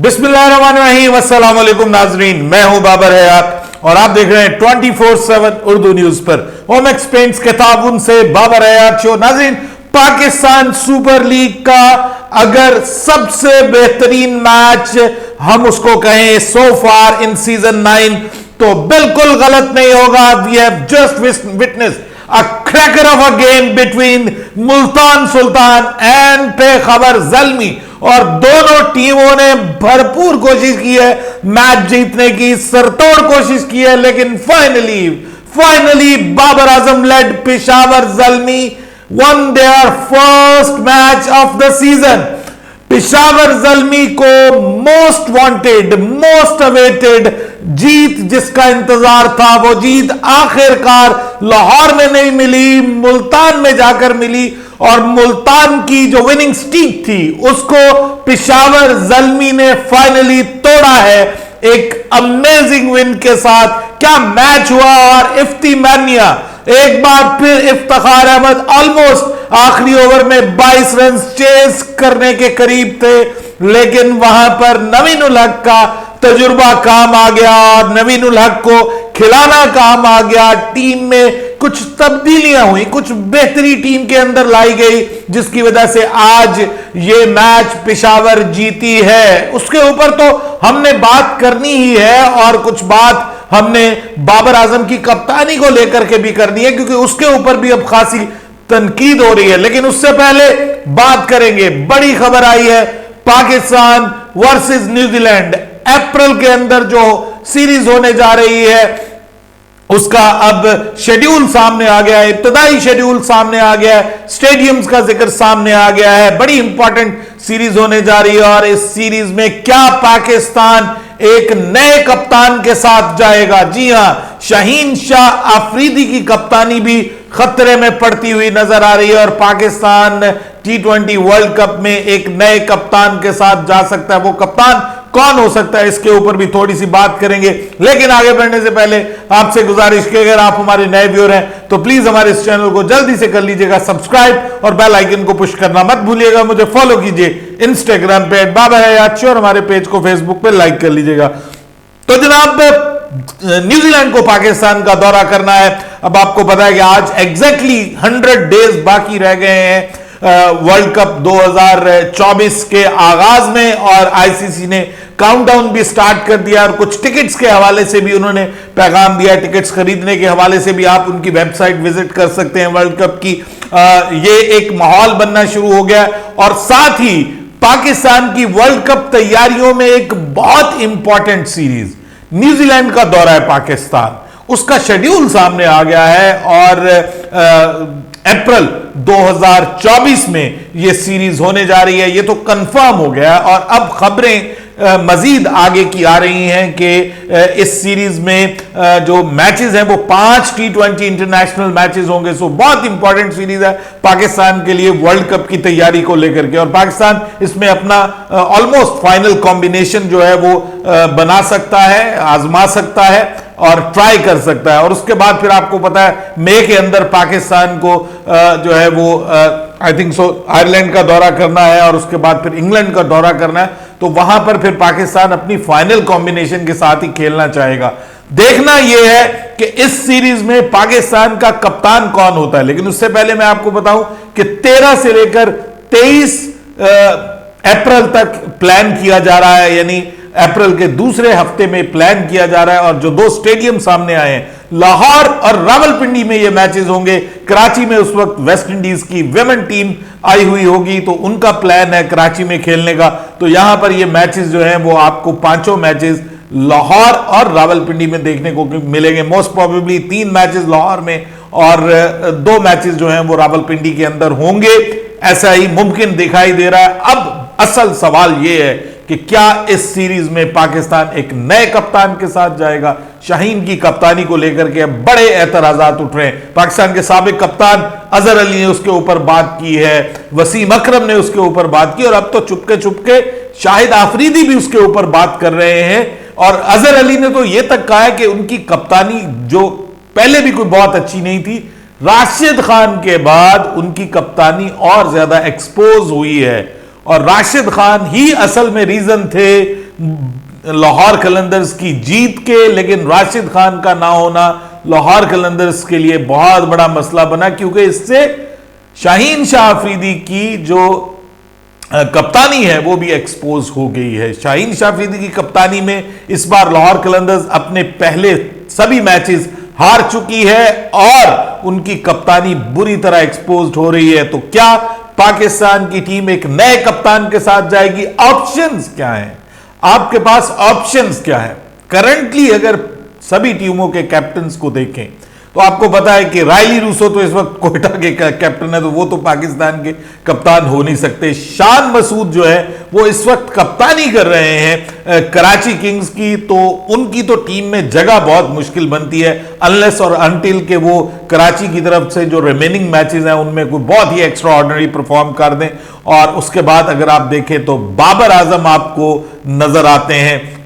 बिस्मिल्लाहिर्रहमानिर्रहीम, अस्सलाम वालेकुम नाजरीन, मैं हूं बाबर हयात और आप देख रहे हैं 24/7 उर्दू न्यूज पर ओमेक्स पेंट्स के ताउन से बाबर हयात शो। नाजरीन, पाकिस्तान सुपर लीग का अगर सबसे बेहतरीन मैच हम उसको कहें सो फार इन सीजन 9 तो बिल्कुल गलत नहीं होगा। We have just witnessed a cracker of a game between Multan Sultan and पे खबर जल्मी, और दोनों टीमों ने भरपूर कोशिश की है मैच जीतने की, सरतोड़ कोशिश की है, लेकिन finally Babar Azam led Peshawar Zalmi won their first match of the season। Peshawar Zalmi को मोस्ट वांटेड, मोस्ट अवेटेड जीत जिसका इंतजार था, वो जीत आखिरकार लाहौर में नहीं मिली, मुल्तान में जाकर मिली। और मुल्तान की जो विनिंग स्ट्रीक थी उसको पेशावर जल्मी ने फाइनली तोड़ा है एक अमेजिंग विन के साथ। क्या मैच हुआ, और इफ्ती मानिया एक बार फिर इफ्तिखार अहमद ऑलमोस्ट आखिरी ओवर में 22 रन चेस करने के करीब थे, लेकिन वहां पर नवीन उल हक का तजुर्बा काम आ गया और नवीन उल हक को खिलाना काम आ गया। टीम में कुछ तब्दीलियां हुई, कुछ बेहतरी टीम के अंदर लाई गई, जिसकी वजह से आज ये मैच पेशावर जीती है। उसके ऊपर तो हमने बात करनी ही है, और कुछ बात हमने बाबर आजम की कप्तानी को लेकर के भी करनी है, क्योंकि उसके ऊपर भी अब खासी तनकीद हो रही है। लेकिन उससे पहले बात करेंगे, बड़ी खबर आई है पाकिस्तान वर्सेस न्यूजीलैंड। अप्रैल के अंदर जो सीरीज होने जा रही है उसका अब शेड्यूल सामने आ गया है, इब्तदाई शेड्यूल सामने आ गया है, स्टेडियम्स का जिक्र सामने आ गया है। बड़ी इंपॉर्टेंट सीरीज होने जा रही है, और इस सीरीज में क्या पाकिस्तान एक नए कप्तान के साथ जाएगा? जी हां, शाहीन शाह आफरीदी की कप्तानी भी खतरे में पड़ती हुई नजर आ रही है, और पाकिस्तान T20 वर्ल्ड कप में एक नए कप्तान के साथ जा सकता है। वो कप्तान कौन हो सकता है, इसके ऊपर भी थोड़ी सी बात करेंगे। लेकिन आगे बढ़ने से पहले आपसे गुजारिश कि अगर आप हमारे नए व्यूअर हैं तो प्लीज हमारे इस चैनल को जल्दी से कर लीजिएगा सब्सक्राइब, और बेल आइकन को पुश करना मत भूलिएगा। मुझे फॉलो कीजिए इंस्टाग्राम पे बाबर हयात शो, और हमारे पेज को फेसबुक पे लाइक कर लीजिएगा। तो जनाब, न्यूजीलैंड को पाकिस्तान का दौरा करना है। अब आपको पता है कि आज एग्जैक्टली 100 डेज बाकी रह गए हैं वर्ल्ड कप 2024 के आगाज में, और आईसीसी ने काउंटडाउन भी स्टार्ट कर दिया, और कुछ टिकट्स के हवाले से भी उन्होंने पैगाम दिया। टिकट्स खरीदने के हवाले से भी आप उनकी वेबसाइट विजिट कर सकते हैं वर्ल्ड कप की। ये एक माहौल बनना शुरू हो गया, और साथ ही पाकिस्तान की वर्ल्ड कप तैयारियों में एक बहुत इंपॉर्टेंट सीरीज न्यूजीलैंड का दौरा है पाकिस्तान, उसका शेड्यूल सामने आ गया है, और अप्रैल 2024 में यह सीरीज होने जा रही है। यह तो कंफर्म हो गया, और अब खबरें मजीद आगे की आ रही हैं कि इस सीरीज में जो मैचेस हैं वो 5 T20 इंटरनेशनल मैचेस होंगे। सो बहुत इंपॉर्टेंट सीरीज है पाकिस्तान के लिए वर्ल्ड कप की तैयारी को लेकर के, और पाकिस्तान इसमें अपना ऑलमोस्ट फाइनल कॉम्बिनेशन जो है वो बना सकता है, आजमा सकता है और ट्राई कर सकता है। और उसके बाद फिर आपको पता है मई के अंदर पाकिस्तान को जो है वो आई थिंक सो आयरलैंड का दौरा करना है, और उसके बाद फिर इंग्लैंड का दौरा करना है। तो वहां पर फिर पाकिस्तान अपनी फाइनल कॉम्बिनेशन के साथ ही खेलना चाहेगा। देखना यह है कि इस सीरीज में पाकिस्तान का कप्तान कौन होता है। लेकिन उससे पहले मैं आपको बताऊं कि 13 से लेकर 23 अप्रैल तक प्लान किया जा रहा है, यानी अप्रैल के दूसरे हफ्ते में प्लान किया जा रहा है। और जो दो स्टेडियम सामने आए हैं, लाहौर और रावलपिंडी में ये मैचेस होंगे। कराची में उस वक्त वेस्ट इंडीज की विमेन टीम आई हुई होगी, तो उनका प्लान है कराची में खेलने का। तो यहां पर ये मैचेस जो हैं वो आपको पांचों मैचेस लाहौर और रावलपिंडी में देखने को मिलेंगे। मोस्ट प्रोबेबली 3 मैचेस लाहौर में और 2 मैचेस जो हैं वो रावलपिंडी के अंदर होंगे, ऐसा ही मुमकिन दिखाई दे रहा है। अब असल सवाल यह है कि क्या इस सीरीज में पाकिस्तान एक नए कप्तान के साथ जाएगा? शाहीन की कप्तानी को लेकर के बड़े एतराजात उठ रहे हैं। पाकिस्तान के साबिक कप्तान अजहर अली ने उसके ऊपर बात की है, वसीम अकरम ने उसके ऊपर बात की, और अब तो चुपके चुपके शाहिद आफरीदी भी उसके ऊपर बात कर रहे हैं। और अजहर अली ने तो यह तक कहा है कि उनकी कप्तानी जो पहले भी कोई बहुत अच्छी नहीं थी, राशिद खान के बाद उनकी कप्तानी और ज्यादा एक्सपोज हुई है, और राशिद खान ही असल में रीजन थे लाहौर कलंदर्स की जीत के, लेकिन राशिद खान का ना होना लाहौर कलंदर्स के लिए बहुत बड़ा मसला बना, क्योंकि इससे शाहीन शाह अफरीदी की जो कप्तानी है वो भी एक्सपोज हो गई है। शाहीन शाह अफरीदी की कप्तानी में इस बार लाहौर कलंदर्स अपने पहले सभी मैचेस हार चुकी है और उनकी कप्तानी बुरी तरह एक्सपोज हो रही है। तो क्या पाकिस्तान की टीम एक नए कप्तान के साथ जाएगी? ऑप्शंस क्या हैं? आपके पास ऑप्शंस क्या है? करंटली अगर सभी टीमों के कैप्टन्स को देखें तो आपको पता है कि रायली रूसो तो इस वक्त कोयटा के कैप्टन है, तो वो तो पाकिस्तान के कप्तान हो नहीं सकते। शान मसूद जो है वो इस वक्त कप्तानी कर रहे हैं कराची किंग्स की, तो उनकी तो टीम में जगह बहुत मुश्किल बनती है अनलेस और अनटिल के वो कराची की तरफ से जो रिमेनिंग मैचेस हैं उनमें कोई बहुत ही एक्स्ट्रा ऑर्डिनरी परफॉर्म कर दें। और उसके बाद अगर आप देखें तो बाबर आजम आपको नजर आते हैं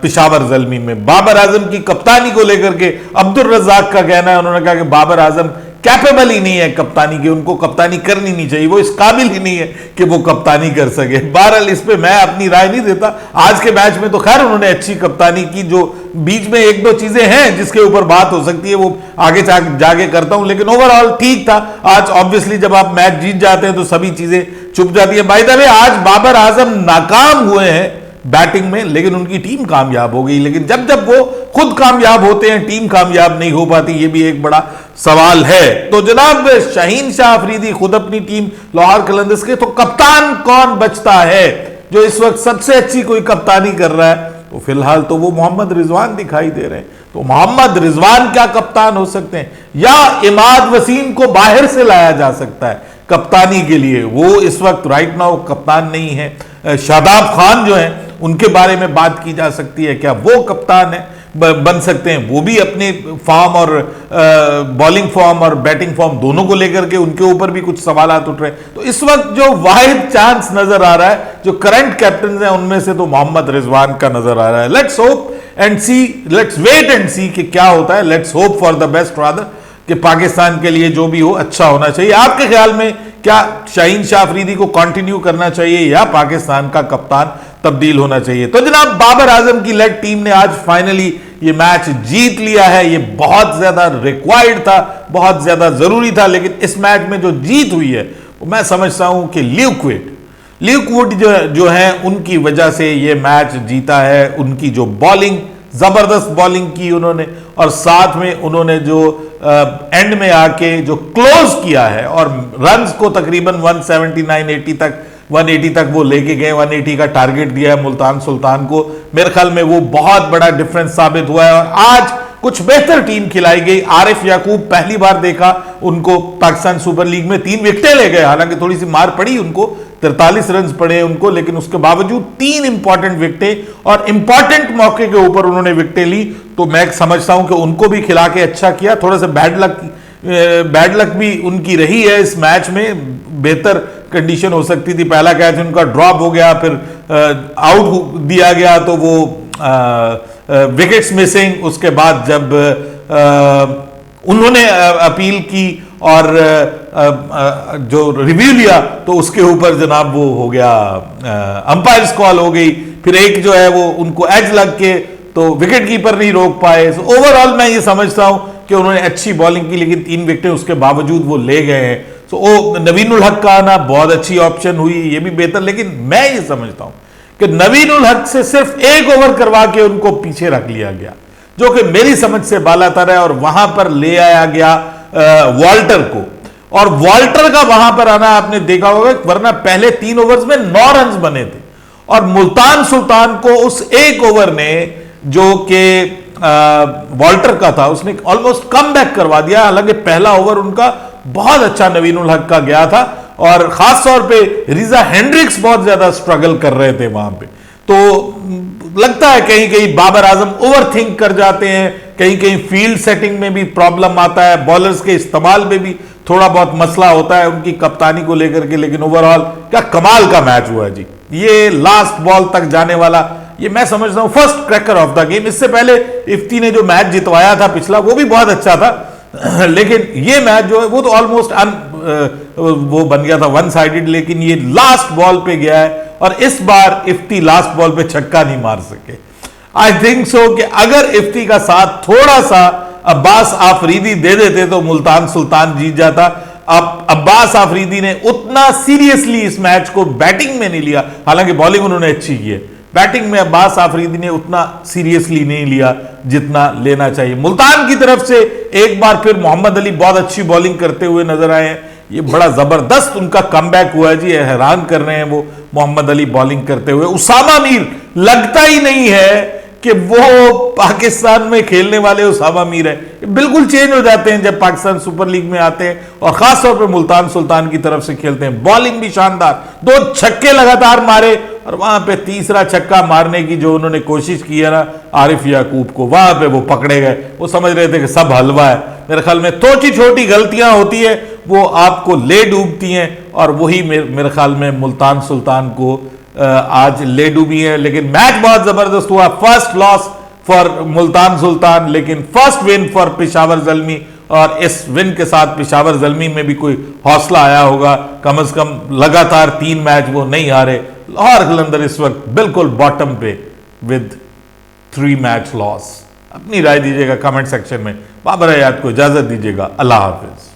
पिशावर ज़ल्मी में। बाबर आजम की कप्तानी को लेकर के अब्दुल रज़ाक का कहना है, उन्होंने कहा कि बाबर आजम कैपेबल ही नहीं है कप्तानी की, उनको कप्तानी करनी नहीं चाहिए, वो इस काबिल ही नहीं है कि वो कप्तानी कर सके। बहरहाल इस पे मैं अपनी राय नहीं देता। आज के मैच में तो खैर उन्होंने अच्छी कप्तानी की, जो बीच में एक दो चीजें हैं जिसके ऊपर बात हो सकती है वो आगे जाके करता हूं, लेकिन ओवरऑल ठीक था। आज ऑब्वियसली जब आप मैच जीत जाते हैं तो सभी चीजें चुप जाती है। बाय द वे आज बाबर आजम नाकाम हुए हैं बैटिंग में, लेकिन उनकी टीम कामयाब हो गई। लेकिन जब जब वो खुद कामयाब होते हैं टीम कामयाब नहीं हो पाती, ये भी एक बड़ा सवाल है। तो जनाब शाहीन शाह अफरीदी खुद अपनी टीम लाहौर कलंदर्स के, तो कप्तान कौन बचता है जो इस वक्त सबसे अच्छी कोई कप्तानी कर रहा है? तो फिलहाल तो वो मोहम्मद रिजवान दिखाई दे रहे हैं। तो मोहम्मद रिजवान क्या कप्तान हो सकते हैं, या इमाद वसीम को बाहर से लाया जा सकता है कप्तानी के लिए? वो इस वक्त राइट नाउ कप्तान नहीं है। शादाब खान जो है उनके बारे में बात की जा सकती है, क्या वो कप्तान है बन सकते हैं? वो भी अपने फॉर्म और बॉलिंग फॉर्म और बैटिंग फॉर्म दोनों को लेकर के उनके ऊपर भी कुछ सवालात उठ रहे हैं। तो इस वक्त जो वाहिद चांस नजर आ रहा है जो करंट कैप्टन हैं उनमें से तो मोहम्मद रिजवान का नजर आ रहा है। Let's hope and see, let's wait and see कि क्या होता है। Let's hope for the best rather, कि पाकिस्तान के लिए जो भी हो अच्छा होना चाहिए। आपके ख्याल में क्या शाहीन शाह अफरीदी को कंटिन्यू करना चाहिए या पाकिस्तान का कप्तान तब्दील होना चाहिए? तो जनाब बाबर आजम की लेग टीम ने आज फाइनली ये मैच जीत लिया है। ये बहुत ज्यादा रिक्वायर्ड था, बहुत ज्यादा जरूरी था, लेकिन इस मैच में जो जीत हुई है वो मैं समझता हूं कि ल्यूक वुड जो है उनकी वजह से ये मैच जीता है। उनकी जो बॉलिंग, जबरदस्त बॉलिंग की उन्होंने, और साथ में उन्होंने जो एंड में आके जो क्लोज किया है और रन्स को तकरीबन 180 तक वो लेके गए। 180 का टारगेट दिया है मुल्तान सुल्तान को। मेरे ख्याल में वो बहुत बड़ा डिफरेंस साबित हुआ है और आज कुछ बेहतर टीम खिलाई गई। आरिफ याकूब पहली बार देखा उनको पाकिस्तान सुपर लीग में 3 विकेटें ले गए, हालांकि थोड़ी सी मार पड़ी उनको, 43 रन पड़े उनको, लेकिन उसके बावजूद 3 इंपॉर्टेंट विकेटें और इंपॉर्टेंट मौके के ऊपर उन्होंने विकेटें ली। तो मैं समझता हूं कि उनको भी खिला के अच्छा किया। थोड़ा सा बैड लक भी उनकी रही है इस मैच में, बेहतर कंडीशन हो सकती थी। पहला कैच उनका ड्रॉप हो गया, फिर आउट दिया गया, तो वो विकेट्स मिसिंग। उसके बाद जब उन्होंने अपील की और जो रिव्यू लिया तो उसके ऊपर जनाब वो हो गया, अंपायर्स कॉल हो गई। फिर एक जो है वो उनको एज लग के तो विकेट कीपर नहीं रोक पाए। सो ओवरऑल मैं ये समझता हूं कि उन्होंने अच्छी बॉलिंग की, लेकिन 3 विकेटें उसके बावजूद वो ले गए हैं। सो नवीन उल हक का आना बहुत अच्छी ऑप्शन हुई, ये भी बेहतर। लेकिन मैं ये समझता हूं कि नवीन उल हक से सिर्फ 1 ओवर करवा के उनको पीछे रख लिया गया, जो कि मेरी समझ से बालातर है, और वहां पर ले आया गया वॉल्टर को। और वॉल्टर का वहां पर आना आपने देखा होगा, वरना पहले 3 ओवर्स में 9 रन बने थे, और मुल्तान सुल्तान को उस 1 ओवर ने जो कि वॉल्टर का था उसने ऑलमोस्ट कम बैक करवा दिया। हालांकि पहला ओवर उनका बहुत अच्छा नवीन उल हक का गया था, और खास तौर पे रिजा हेंड्रिक्स बहुत ज्यादा स्ट्रगल कर रहे थे वहां पे। तो लगता है कहीं कहीं बाबर आजम ओवर थिंक कर जाते हैं, कहीं कहीं फील्ड सेटिंग में भी प्रॉब्लम आता है, बॉलर्स के इस्तेमाल में भी थोड़ा बहुत मसला होता है उनकी कप्तानी को लेकर के। लेकिन ओवरऑल क्या कमाल का मैच हुआ जी। ये लास्ट बॉल तक जाने वाला, ये मैं समझता हूं first cracker of the game. इससे पहले इफ्ती ने जो मैच जितवाया था पिछला, वो भी बहुत अच्छा था, लेकिन ये मैच जो है वो तो ऑलमोस्ट वो बन गया था 1 साइडेड। लेकिन ये लास्ट बॉल पे गया है और इस बार इफ्ती लास्ट बॉल पे छक्का नहीं मार सके। आई थिंक सो कि अगर इफ्ती का साथ थोड़ा सा अब्बास आफरीदी दे देते तो मुल्तान सुल्तान जीत जाता। अब अब्बास आफरीदी ने उतना सीरियसली इस मैच को बैटिंग में नहीं लिया, हालांकि बॉलिंग उन्होंने अच्छी की है, बैटिंग में अब्बास आफरीदी ने उतना सीरियसली नहीं लिया जितना लेना चाहिए। मुल्तान की तरफ से एक बार फिर मोहम्मद अली बहुत अच्छी बॉलिंग करते हुए नजर आए हैं, ये बड़ा जबरदस्त उनका कमबैक हुआ है जी, हैरान कर रहे हैं वो मोहम्मद अली बॉलिंग करते हुए। उसामा मीर लगता ही नहीं है कि वो पाकिस्तान में खेलने वाले उसामा मीर है, बिल्कुल चेंज हो जाते हैं जब पाकिस्तान सुपर लीग में आते हैं और खासतौर पे मुल्तान सुल्तान की तरफ से खेलते हैं। बॉलिंग भी शानदार, 2 छक्के लगातार मारे और वहां पे तीसरा छक्का मारने की जो उन्होंने कोशिश की है ना आरिफ याकूब को, वहां पे वो पकड़े गए। वो समझ रहे थे कि सब हलवा है। मेरे ख्याल में छोटी छोटी गलतियां होती है वो आपको ले डूबती हैं और वही मेरे ख्याल में मुल्तान सुल्तान को आज ले डूबी है। लेकिन मैच बहुत जबरदस्त हुआ, first loss for Multan Sultan लेकिन first win for Peshawar Zalmi, और इस विन के साथ पेशावर ज़ल्मी में भी कोई हौसला आया होगा, कम से कम लगातार 3 मैच वो नहीं हारे। लाहौर कलंदर इस वक्त बिल्कुल बॉटम पे विद 3 मैच लॉस। अपनी राय दीजिएगा कमेंट सेक्शन में। बाबर हयात को इजाजत दीजिएगा, अल्लाह हाफिज।